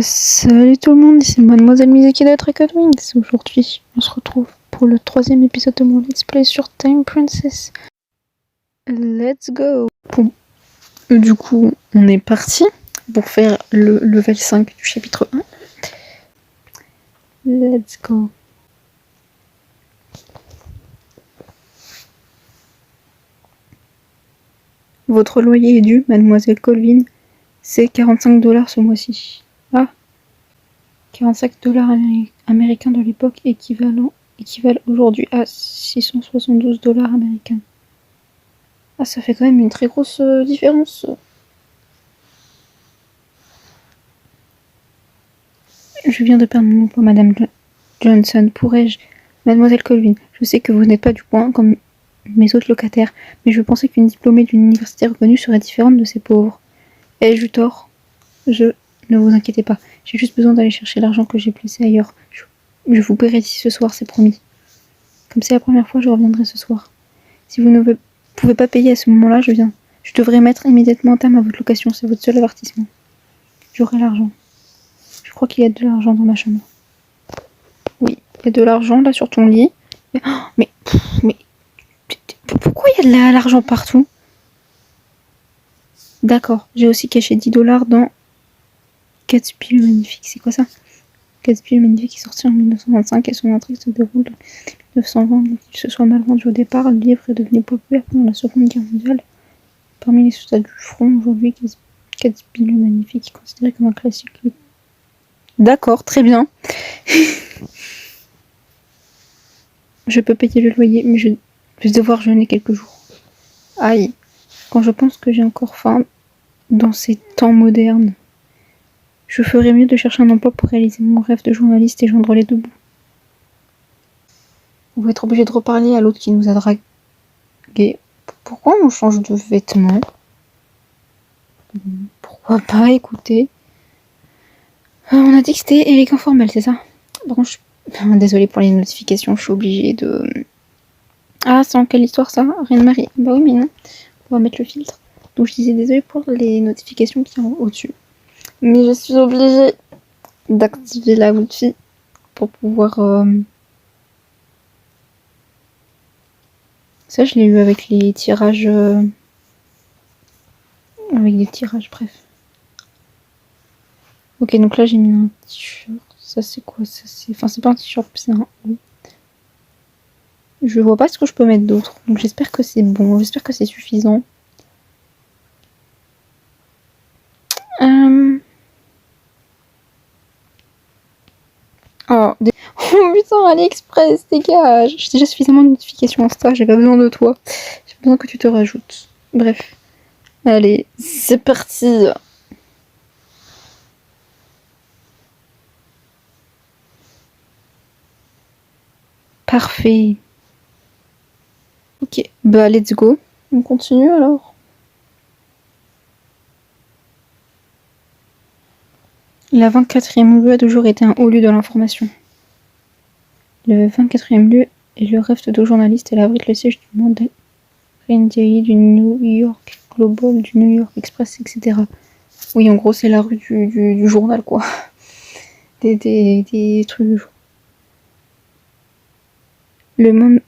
Salut tout le monde, c'est Mademoiselle Mizaki de Trickle Wings. Aujourd'hui, on se retrouve pour le 3e épisode de mon let's play sur Time Princess. Let's go. Bon, du coup, on est parti pour faire le level 5 du chapitre 1. Let's go. Votre loyer est dû, Mademoiselle Colvin. C'est 45 $ ce mois-ci. Ah, 45 $ américains de l'époque équivalent aujourd'hui à 672 $ américains. Ah, ça fait quand même une très grosse différence. Je viens de perdre mon emploi, Madame Johnson. Pourrais-je... Mademoiselle Colvin, je sais que vous n'êtes pas du coin comme mes autres locataires, mais je pensais qu'une diplômée d'une université reconnue serait différente de ces pauvres. Ai-je eu tort ? Ne vous inquiétez pas, j'ai juste besoin d'aller chercher l'argent que j'ai placé ailleurs. Je vous paierai d'ici ce soir, c'est promis. Comme c'est la première fois, je reviendrai ce soir. Si vous ne pouvez pas payer à ce moment-là, je viens. Je devrais mettre immédiatement un terme à votre location, c'est votre seul avertissement. J'aurai l'argent. Je crois qu'il y a de l'argent dans ma chambre. Oui, il y a de l'argent là sur ton lit. Mais pourquoi il y a de l'argent partout ? D'accord, j'ai aussi caché 10 $ dans Gatsby le Magnifique. C'est quoi ça ? Gatsby le Magnifique est sorti en 1925 et son intrigue se déroule en 1920. Donc il se soit mal vendu au départ, le livre est devenu populaire pendant la Seconde Guerre mondiale. Parmi les soldats du front, aujourd'hui, Gatsby le Magnifique est considéré comme un classique. D'accord, très bien. Je peux payer le loyer, mais je vais devoir jeûner quelques jours. Aïe, quand je pense que j'ai encore faim dans ces temps modernes, je ferais mieux de chercher un emploi pour réaliser mon rêve de journaliste et joindre les deux bouts. Vous êtes obligé de reparler à l'autre qui nous a dragué. Pourquoi on change de vêtements ? Pourquoi pas, écoutez. On a dit que c'était élégant formel, c'est ça ? Bon, désolée pour les notifications, je suis obligée de... Ah, c'est en quelle histoire ça ? Reine-Marie. Bah oui, mais non. On va mettre le filtre. Donc je disais désolée pour les notifications qui sont au-dessus. Mais je suis obligée d'activer la Wi-Fi pour pouvoir... Ça, je l'ai eu avec les tirages... Avec des tirages, bref. Ok, donc là, j'ai mis un t-shirt. Ça, c'est quoi ? Ça, c'est... Enfin, c'est pas un t-shirt, c'est un haut. Je vois pas ce que je peux mettre d'autre. Donc j'espère que c'est bon. J'espère que c'est suffisant. Oh putain, AliExpress, dégage. J'ai déjà suffisamment de notifications Insta, j'ai pas besoin de toi. J'ai besoin que tu te rajoutes. Bref. Allez, c'est parti. Parfait. Ok, bah let's go. On continue alors. La 24e rue a toujours été un haut lieu de l'information. Le 24e lieu est le rêve de journalistes et abrite le siège du Monday Daily, du New York Global, du New York Express, etc. Oui, en gros, c'est la rue du journal, quoi. Des trucs du jour. Le monde...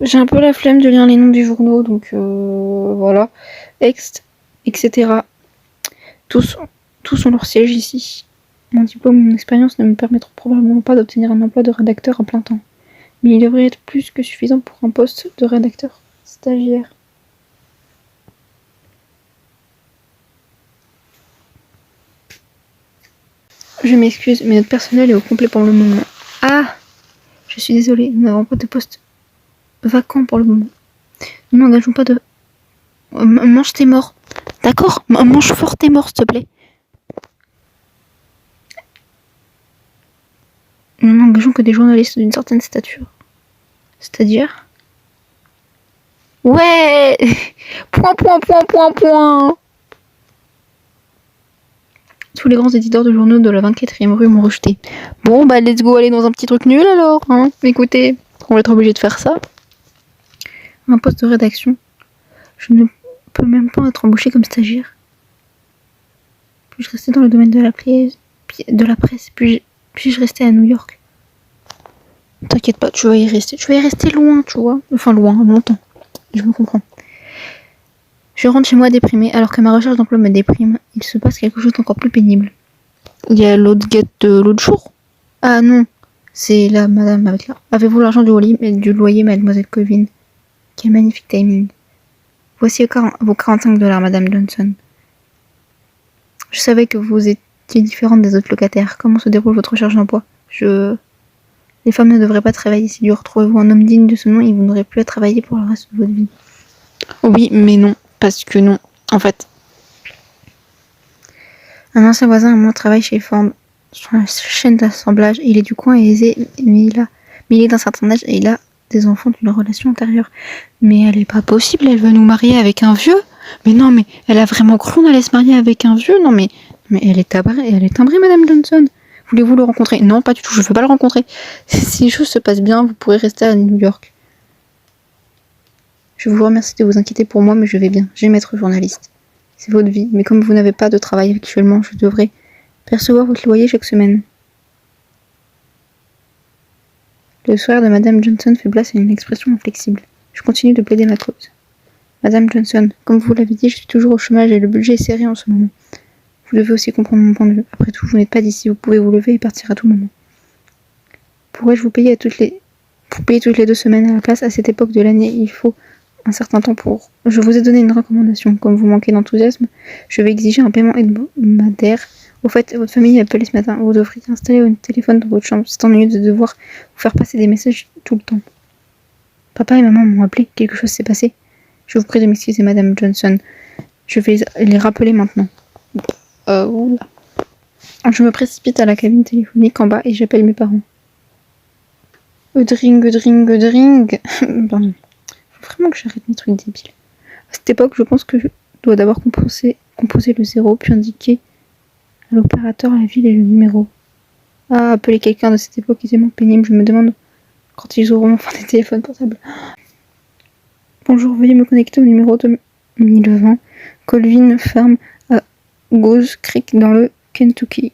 J'ai un peu la flemme de lire les noms des journaux, donc voilà. Etc. Tous ont leur siège ici. Mon diplôme et mon expérience ne me permettront probablement pas d'obtenir un emploi de rédacteur à plein temps. Mais il devrait être plus que suffisant pour un poste de rédacteur stagiaire. Je m'excuse, mais notre personnel est au complet pour le moment. Ah ! Je suis désolée, nous n'avons pas de poste vacant pour le moment. Nous n'engageons pas de... mange tes morts. D'accord ? Mange fort tes morts, s'il te plaît. Nous n'engageons que des journalistes d'une certaine stature. C'est-à-dire ? Ouais ! Point. Tous les grands éditeurs de journaux de la 24e rue m'ont rejeté. Bon, bah let's go aller dans un petit truc nul alors, hein. Écoutez, on va être obligé de faire ça. Un poste de rédaction. Je ne peux même pas être embauchée comme stagiaire. Puis-je rester dans le domaine de la de la presse. Puis-je rester à New York? T'inquiète pas, tu vas y rester. Tu vas y rester loin, tu vois. Enfin, loin, longtemps. Je me comprends. Je rentre chez moi déprimée, alors que ma recherche d'emploi me déprime. Il se passe quelque chose d'encore plus pénible. Il y a l'autre guette de l'autre jour. Ah non, c'est la madame avec là. Avez-vous l'argent du loyer, mademoiselle Colvin? Quel magnifique timing. Voici vos 45 $, madame Johnson. Je savais que vous étiez différente des autres locataires. Comment se déroule votre recherche d'emploi? Les femmes ne devraient pas travailler si dur. Trouvez-vous un homme digne de ce nom et vous n'aurez plus à travailler pour le reste de votre vie. Oui, mais non. Parce que non. En fait, un ancien voisin à moi travaille chez Ford sur la chaîne d'assemblage. Il est du coin et aisé, mais il est d'un certain âge et il a des enfants d'une relation antérieure. Mais elle est pas possible, elle veut nous marier avec un vieux. Mais non, mais elle a vraiment cru qu'on allait se marier avec un vieux. Non, mais elle est timbrée, madame Johnson. Voulez-vous le rencontrer? Non, pas du tout, je veux pas le rencontrer. Si les choses se passent bien, vous pourrez rester à New York. Je vous remercie de vous inquiéter pour moi, mais je vais bien. J'aime être journaliste. C'est votre vie, mais comme vous n'avez pas de travail actuellement, je devrais percevoir votre loyer chaque semaine. Le sourire de madame Johnson fait place à une expression inflexible. Je continue de plaider ma cause. Madame Johnson, comme vous l'avez dit, je suis toujours au chômage et le budget est serré en ce moment. Vous devez aussi comprendre mon point de vue. Après tout, vous n'êtes pas d'ici, vous pouvez vous lever et partir à tout moment. Pourrais-je vous payer toutes les 2 semaines à la place? À cette époque de l'année, il faut un certain temps pour... Je vous ai donné une recommandation. Comme vous manquez d'enthousiasme, je vais exiger un paiement hebdomadaire. Au fait, votre famille a appelé ce matin. Vous devriez installer un téléphone dans votre chambre. C'est ennuyeux de devoir vous faire passer des messages tout le temps. Papa et maman m'ont appelé. Quelque chose s'est passé. Je vous prie de m'excuser, madame Johnson. Je vais les rappeler maintenant. Oula. Je me précipite à la cabine téléphonique en bas et j'appelle mes parents. Dring. Pardon. Faut vraiment que j'arrête mes trucs débiles. À cette époque, je pense que je dois d'abord composer le 0, puis indiquer à l'opérateur la ville et le numéro. Ah, appeler quelqu'un de cette époque est tellement pénible. Je me demande quand ils auront enfin des téléphones portables. Bonjour, veuillez me connecter au numéro 2020 Colvin Farm à Goose Creek dans le Kentucky.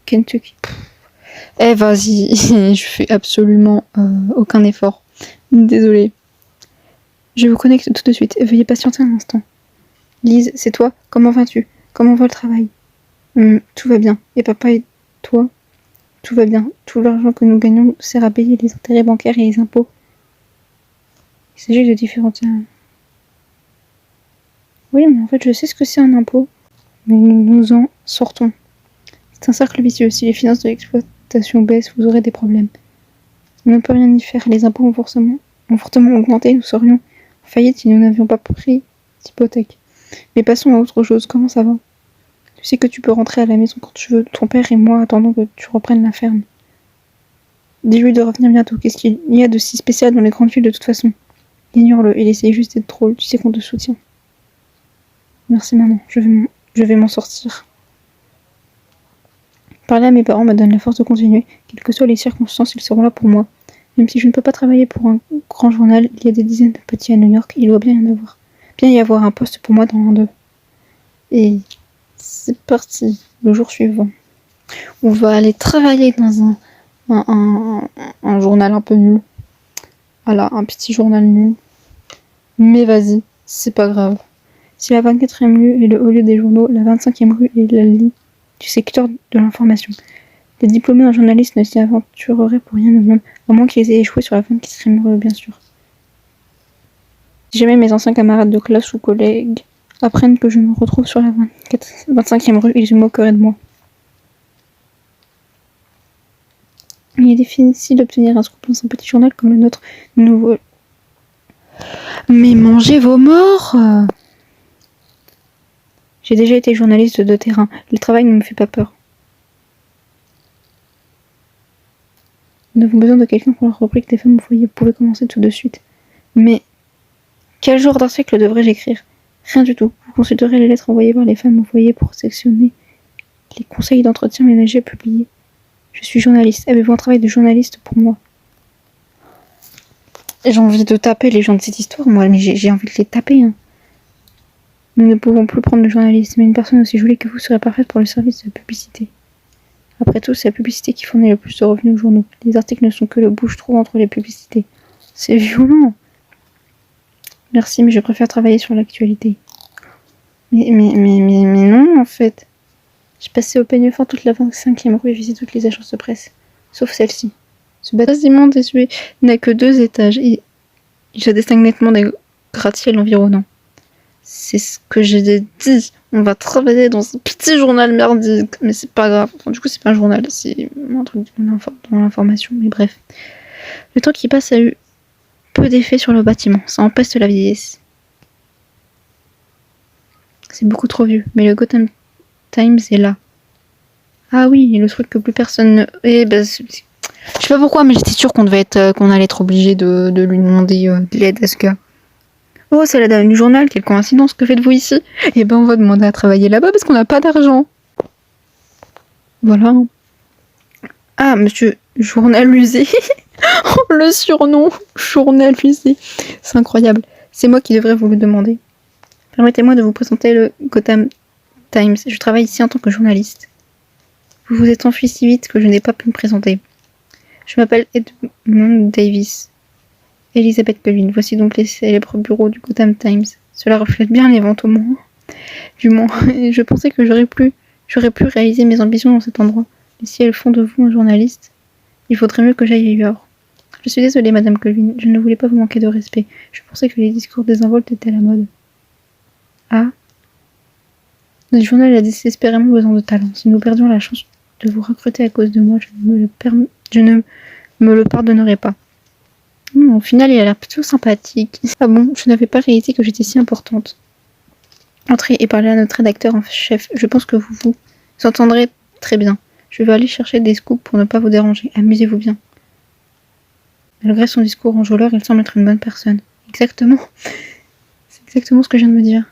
Vas-y, je fais absolument aucun effort. Désolée. Je vous connecte tout de suite. Veuillez patienter un instant. Lise, c'est toi? Comment vas-tu? Comment va le travail? Tout va bien. Et papa et toi? Tout va bien. Tout l'argent que nous gagnons sert à payer les intérêts bancaires et les impôts. Il s'agit de différents... Oui, mais en fait, je sais ce que c'est un impôt. Mais nous en sortons. C'est un cercle vicieux. Si les finances de l'exploitation baissent, vous aurez des problèmes. On ne peut rien y faire. Les impôts ont fortement augmenté. Nous serions en faillite si nous n'avions pas pris d'hypothèque. Mais passons à autre chose. Comment ça va? Tu sais que tu peux rentrer à la maison quand tu veux. Ton père et moi attendons que tu reprennes la ferme. Dis-lui de revenir bientôt. Qu'est-ce qu'il y a de si spécial dans les grandes villes de toute façon? Ignore-le. Il essaye juste d'être drôle. Tu sais qu'on te soutient. Merci maman. Je vais m'en sortir. Parler à mes parents me donne la force de continuer. Quelles que soient les circonstances, ils seront là pour moi. Même si je ne peux pas travailler pour un grand journal, il y a des dizaines de petits à New York, il doit bien y avoir un poste pour moi dans l'un d'eux. Et c'est parti, le jour suivant. On va aller travailler dans un journal un peu nul. Voilà, un petit journal nul. Mais vas-y, c'est pas grave. Si la 24e rue est le haut lieu des journaux, la 25e rue est la ligne du secteur de l'information. Les diplômés en journaliste ne s'y aventureraient pour rien au monde, à moins qu'ils aient échoué sur la 24e rue, bien sûr. Si jamais mes anciens camarades de classe ou collègues apprennent que je me retrouve sur la 25e rue, ils se moqueraient de moi. Il est difficile d'obtenir un scoop dans un petit journal comme le nôtre. Nouveau. Mais mangez vos morts! J'ai déjà été journaliste de terrain. Le travail ne me fait pas peur. Nous avons besoin de quelqu'un pour la rubrique des femmes au foyer. Vous pouvez commencer tout de suite. Mais quel genre d'article devrais-je écrire? Rien du tout. Vous consulterez les lettres envoyées par les femmes au foyer pour sélectionner les conseils d'entretien ménager publiés. Je suis journaliste. Avez-vous un travail de journaliste pour moi? J'ai envie de taper les gens de cette histoire, moi, mais j'ai envie de les taper. Hein. Nous ne pouvons plus prendre de journaliste, mais une personne aussi jolie que vous serait parfaite pour le service de publicité. Après tout, c'est la publicité qui fournit le plus de revenus aux journaux. Les articles ne sont que le bouche-trou entre les publicités. C'est violent. Merci, mais je préfère travailler sur l'actualité. Mais non, en fait. J'ai passé au peigne fin toute la 25e rue et visité toutes les agences de presse. Sauf celle-ci. Ce bâtiment désuet n'a que 2 étages et il se distingue nettement des gratte-ciel environnants. C'est ce que j'ai dit. On va travailler dans un petit journal merdique. Mais c'est pas grave. Enfin, du coup, c'est pas un journal. C'est un truc dans l'information. Mais bref. Le temps qui passe a eu peu d'effet sur le bâtiment. Ça empeste la vieillesse. C'est beaucoup trop vieux. Mais le Gotham Times est là. Ah oui, le truc que plus personne ne... Eh ben, je sais pas pourquoi, mais j'étais sûre qu'on allait être obligé de lui demander de l'aide à ce gars. Oh, c'est la dame du journal, quelle coïncidence, que faites-vous ici? Eh ben, on va demander à travailler là-bas parce qu'on n'a pas d'argent. Voilà. Ah, monsieur Journal Usé. Oh, le surnom, Journal Usé. C'est incroyable. C'est moi qui devrais vous le demander. Permettez-moi de vous présenter le Gotham Times. Je travaille ici en tant que journaliste. Vous vous êtes enfui si vite que je n'ai pas pu me présenter. Je m'appelle Edmund Davis. Elizabeth Colvin. Voici donc les célèbres bureaux du Gotham Times. Cela reflète bien les ventes au moins. Du moins, je pensais que j'aurais pu réaliser mes ambitions dans cet endroit. Mais si elles font de vous un journaliste, il faudrait mieux que j'aille ailleurs. Je suis désolée, Madame Colvin, je ne voulais pas vous manquer de respect. Je pensais que les discours désinvoltes étaient à la mode. Ah? Notre journal a désespérément besoin de talent. Si nous perdions la chance de vous recruter à cause de moi, je ne me le pardonnerai pas. Au final, il a l'air plutôt sympathique. Ah bon, je n'avais pas réalisé que j'étais si importante. Entrez et parlez à notre rédacteur en chef. Je pense que vous entendrez très bien. Je vais aller chercher des scoops pour ne pas vous déranger. Amusez-vous bien. Malgré son discours enjôleur, il semble être une bonne personne. Exactement. C'est exactement ce que je viens de me dire.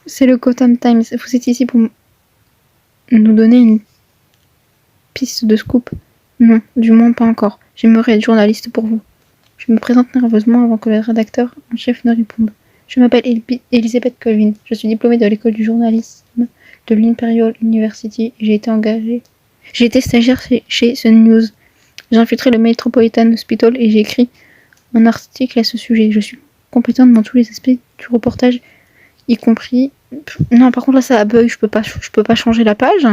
C'est le Gotham Times. Vous êtes ici pour nous donner une piste de scoop? Non, du moins pas encore. J'aimerais être journaliste pour vous. Je me présente nerveusement avant que le rédacteur en chef ne réponde. Je m'appelle Elizabeth Colvin. Je suis diplômée de l'école du journalisme de l'Imperial University et j'ai été stagiaire chez Sun News. J'ai infiltré le Metropolitan Hospital et j'ai écrit un article à ce sujet. Je suis compétente dans tous les aspects du reportage, y compris... Non, par contre là ça bug, je peux pas changer la page.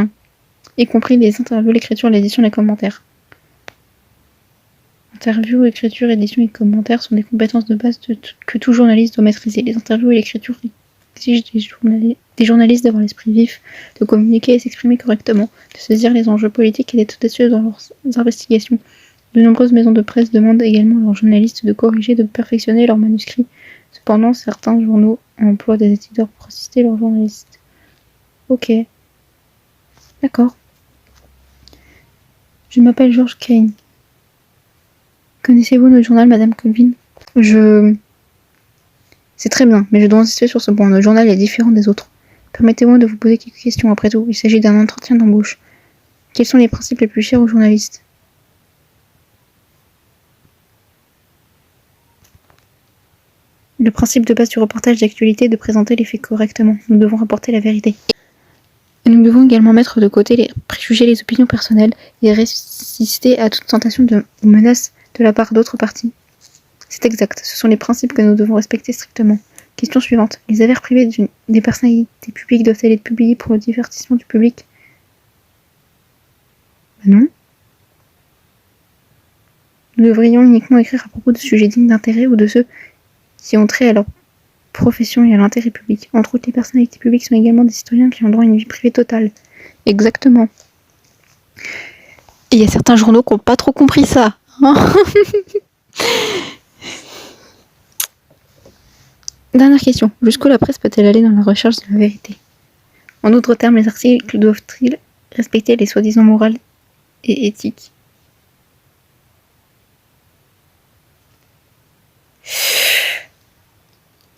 Y compris les interviews, l'écriture, l'édition, les commentaires. Interviews, écriture, édition et commentaires sont des compétences de base que tout journaliste doit maîtriser. Les interviews et l'écriture exigent des journalistes d'avoir l'esprit vif, de communiquer et s'exprimer correctement, de saisir les enjeux politiques et d'être audacieux dans leurs investigations. De nombreuses maisons de presse demandent également à leurs journalistes de corriger, de perfectionner leurs manuscrits. Cependant, certains journaux emploient des éditeurs pour assister leurs journalistes. Ok. D'accord. Je m'appelle George Kane. Connaissez-vous notre journal, Madame Colvin? C'est très bien, mais je dois insister sur ce point. Notre journal est différent des autres. Permettez-moi de vous poser quelques questions. Après tout, il s'agit d'un entretien d'embauche. Quels sont les principes les plus chers aux journalistes? Le principe de base du reportage d'actualité est de présenter les faits correctement. Nous devons rapporter la vérité. Et nous devons également mettre de côté les préjugés, les opinions personnelles et résister à toute tentation de menace de la part d'autres parties. C'est exact, ce sont les principes que nous devons respecter strictement. Question suivante. Les affaires privées des personnalités publiques doivent-elles être publiées pour le divertissement du public? Non. Nous devrions uniquement écrire à propos de sujets dignes d'intérêt ou de ceux qui ont trait à leur profession et à l'intérêt public. Entre autres, les personnalités publiques sont également des citoyens qui ont droit à une vie privée totale. Exactement. Et il y a certains journaux qui n'ont pas trop compris ça. Dernière question. Jusqu'où la presse peut-elle aller dans la recherche de la vérité? En d'autres termes, les articles doivent-ils respecter les soi-disant morales et éthiques?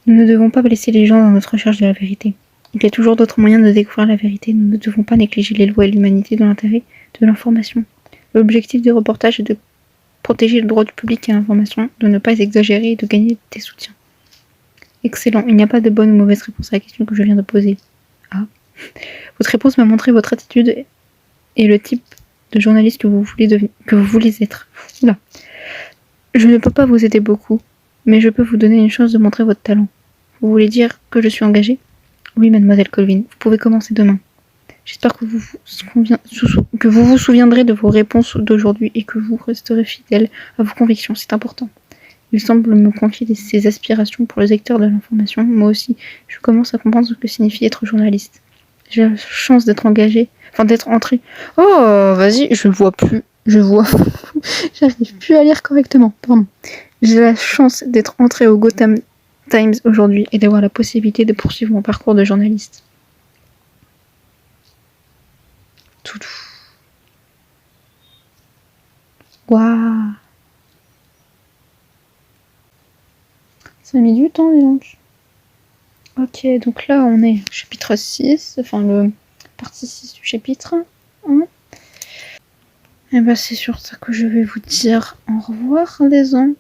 Nous ne devons pas blesser les gens dans notre recherche de la vérité. Il y a toujours d'autres moyens de découvrir la vérité. Nous ne devons pas négliger les lois et l'humanité dans l'intérêt de l'information. L'objectif du reportage est de protéger le droit du public à l'information, de ne pas exagérer et de gagner des soutiens. Excellent. Il n'y a pas de bonne ou mauvaise réponse à la question que je viens de poser. Ah. Votre réponse m'a montré votre attitude et le type de journaliste que vous voulez être. Oula. Je ne peux pas vous aider beaucoup, mais je peux vous donner une chance de montrer votre talent. Vous voulez dire que je suis engagée? Oui, mademoiselle Colvin, vous pouvez commencer demain. J'espère que vous vous souviendrez de vos réponses d'aujourd'hui et que vous resterez fidèle à vos convictions, c'est important. Il semble me confier ses aspirations pour le secteur de l'information. Moi aussi, je commence à comprendre ce que signifie être journaliste. J'ai la chance d'être engagée, d'être entrée. Oh, vas-y, je vois plus. J'arrive plus à lire correctement, pardon. J'ai la chance d'être entrée au Gotham Times aujourd'hui et d'avoir la possibilité de poursuivre mon parcours de journaliste. Tout. Waouh. Ça a mis du temps, dis donc. Ok, donc là, on est au chapitre 6, le partie 6 du chapitre 1. Et bah, c'est sur ça que je vais vous dire au revoir, les gens.